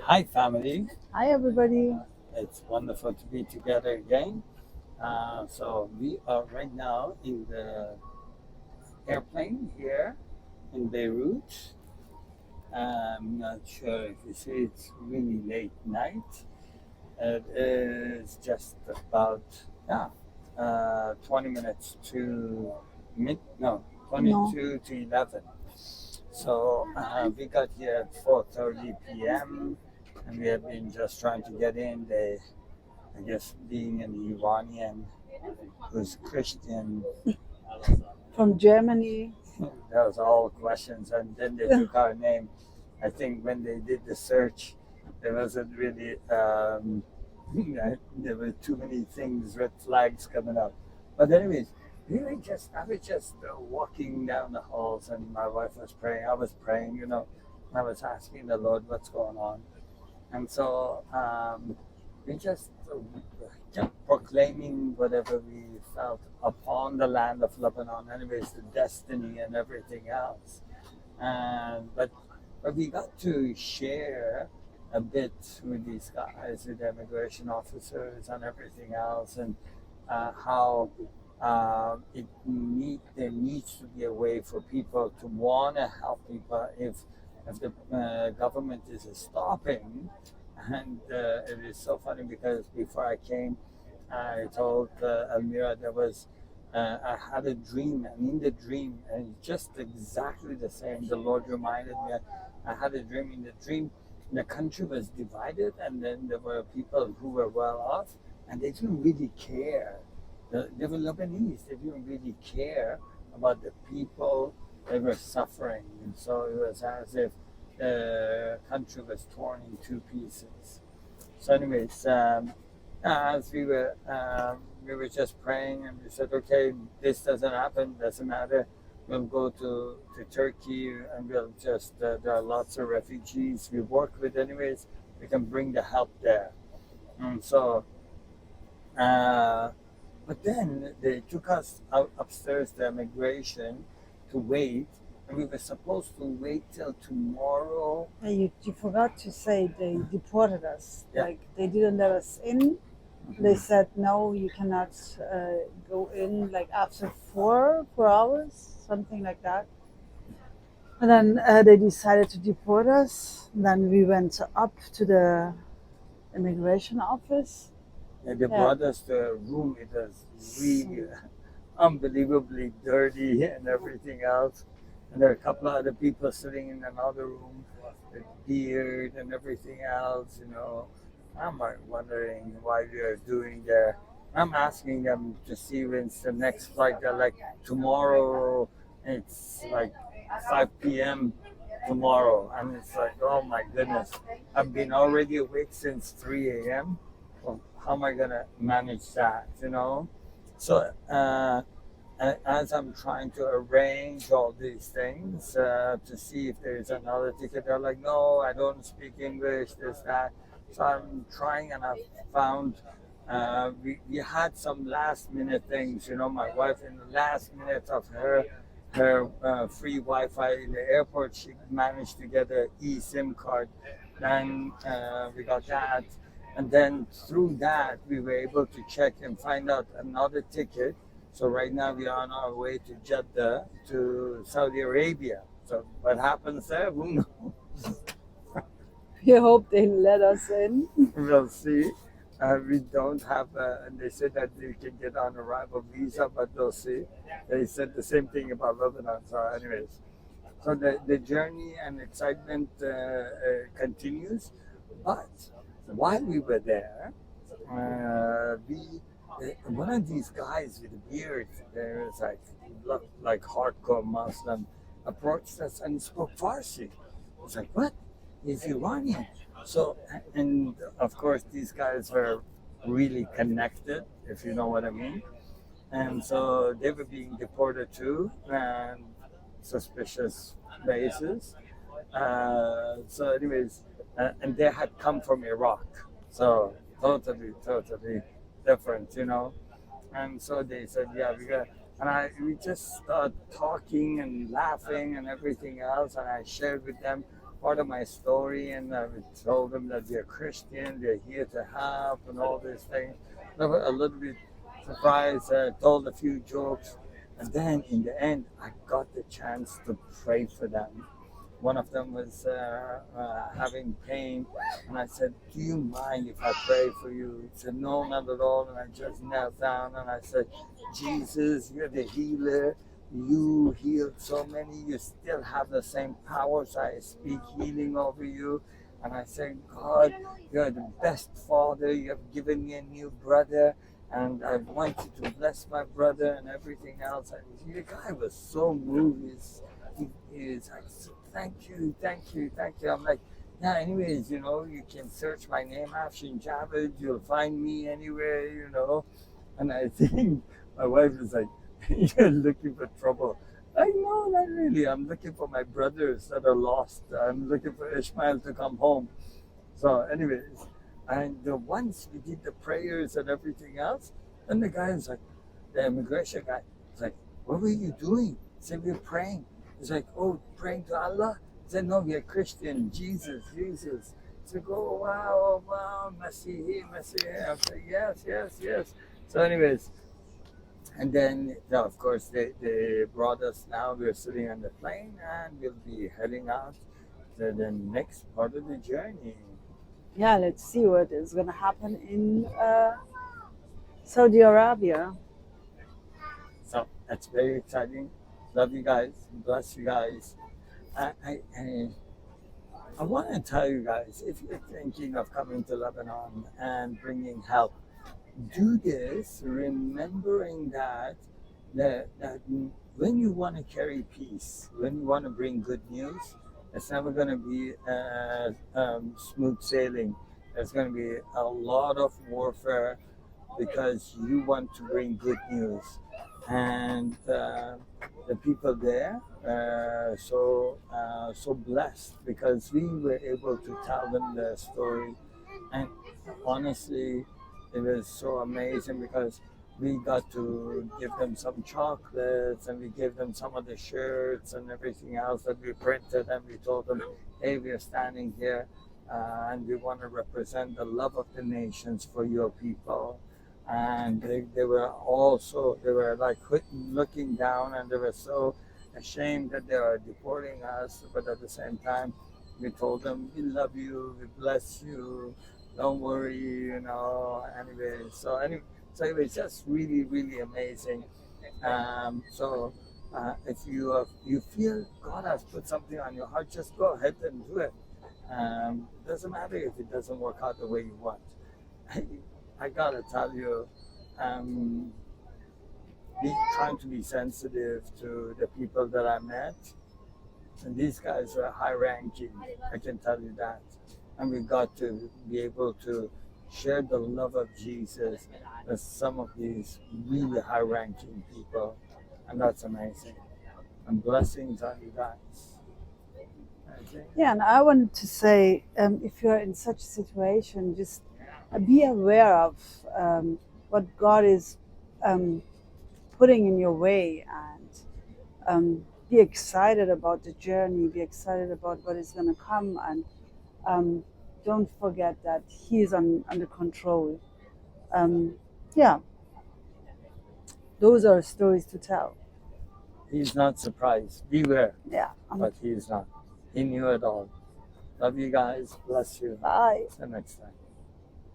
Hi, family. Hi, everybody. It's wonderful to be together again. So, we are right now in the airplane here in Beirut. I'm not sure if you see it's really late night. It is just about, yeah, 20 minutes to mid, no, No, 22 to 11. So we got here at 4:30 p.m. and we have been just trying to get in. I guess being an Iranian who's Christian, from Germany. that was all questions. And then they took our name. I think when they did the search, there wasn't really, there were too many things, red flags coming up. But anyways, I was just walking down the halls and my wife was praying. I was praying, I was asking the Lord what's going on. And so we just kept proclaiming whatever we felt upon the land of Lebanon, anyways, the destiny and everything else. And but we got to share a bit with these guys, with the immigration officers and everything else, and how there needs to be a way for people to want to help people if the government is stopping. And it is so funny because before I came, I told Almira there was. I had a dream, and in the dream, and just exactly the same, the Lord reminded me. I had a dream. In the dream, the country was divided, and then there were people who were well off, and they didn't really care. They were Lebanese. They didn't really care about the people that were suffering, and so it was as if the country was torn in two pieces. So, anyways, as we were just praying, and we said, okay, this doesn't happen, doesn't matter. We'll go to Turkey, and we'll just there are lots of refugees we work with, anyways. We can bring the help there. And so, uh, but then they took us out upstairs, the immigration, to wait, and we were supposed to wait till tomorrow. You forgot to say they deported us. Yeah. Like, they didn't let us in. They said, no, you cannot go in like after four hours, something like that. And then they decided to deport us. Then we went up to the immigration office. And they Yeah. brought us to a room. It was really unbelievably dirty and everything else. And there are a couple of other people sitting in another room with beard and everything else. I'm like wondering why we are doing there. I'm asking them to see when's the next flight. They're like, tomorrow, it's like 5 p.m. tomorrow. And it's like, oh my goodness. I've been already awake since 3 a.m. Well, how am I going to manage that? So, as I'm trying to arrange all these things to see if there's another ticket, they're like, no, I don't speak English, this, that. So I'm trying, and I've found we had some last minute things. My wife, in the last minute of her free Wi-Fi in the airport, she managed to get an eSIM card. Then we got that, and then through that we were able to check and find out another ticket. So right now we are on our way to Jeddah to Saudi Arabia. So what happens there? Who knows? We hope they let us in. We'll see. We don't have, and they said that you can get on arrival visa, but we'll see. They said the same thing about Lebanon. So, anyways, so the journey and excitement continues. But while we were there, one of these guys with a beard, there was looked like hardcore Muslim, approached us and spoke Farsi. It's like, what? He's Iranian. So, and of course, these guys were really connected, if you know what I mean. And so they were being deported too, and suspicious basis. Anyways, and they had come from Iraq, so totally different. And so they said, yeah, we just started talking and laughing and everything else, and I shared with them part of my story, and I told them that they're Christian, they're here to help, and all these things. I was a little bit surprised. Told a few jokes, and then in the end, I got the chance to pray for them. One of them was having pain, and I said, "Do you mind if I pray for you?" He said, "No, not at all." And I just knelt down and I said, "Jesus, you're the healer. You healed so many. You still have the same powers. I speak healing over you." And I said, "God, you're the best father. You have given me a new brother. And I want you to bless my brother and everything else." And the guy was so moved. He is like, "Thank you, thank you, thank you." I'm like, "Yeah, anyways, you can search my name, Afshin Javed. You'll find me anywhere. And I think my wife is like, "You're looking for trouble." I know, not really. I'm looking for my brothers that are lost. I'm looking for Ishmael to come home. So, anyways, and once we did the prayers and everything else, then the guy was like, the immigration guy was like, "What were you doing?" I said, "We're praying." He's like, "Oh, praying to Allah?" I said, "No, we're Christian. Jesus, Jesus." He's like, "Oh, wow, oh, wow, Masihi, Masihi." I said, "Yes, yes, yes." So, anyways, and then, of course, they brought us now. We're sitting on the plane and we'll be heading out to the next part of the journey. Yeah, let's see what is going to happen in Saudi Arabia. So that's very exciting. Love you guys. Bless you guys. I want to tell you guys, if you're thinking of coming to Lebanon and bringing help, do this remembering that when you want to carry peace, when you want to bring good news, it's never going to be smooth sailing. There's going to be a lot of warfare because you want to bring good news, and the people there are so blessed because we were able to tell them the story, and honestly, it was so amazing because we got to give them some chocolates and we gave them some of the shirts and everything else that we printed, and we told them, "Hey, we are standing here and we want to represent the love of the nations for your people." And they were like looking down, and they were so ashamed that they are deporting us, but at the same time we told them, "We love you, we bless you, don't worry. So anyway, it's just really, really amazing. If you feel God has put something on your heart, just go ahead and do it. It doesn't matter if it doesn't work out the way you want. I gotta tell you, trying to be sensitive to the people that I met, and these guys are high ranking, I can tell you that. And we got to be able to share the love of Jesus with some of these really high ranking people, and that's amazing. And blessings on you guys. Okay. Yeah, and I wanted to say, if you're in such a situation, just be aware of what God is putting in your way, and be excited about the journey, be excited about what is going to come, and don't forget that He is under control. Yeah, those are stories to tell. He's not surprised. Beware, Yeah. but he is not. He knew it all. Love you guys. Bless you. Bye. Till next time.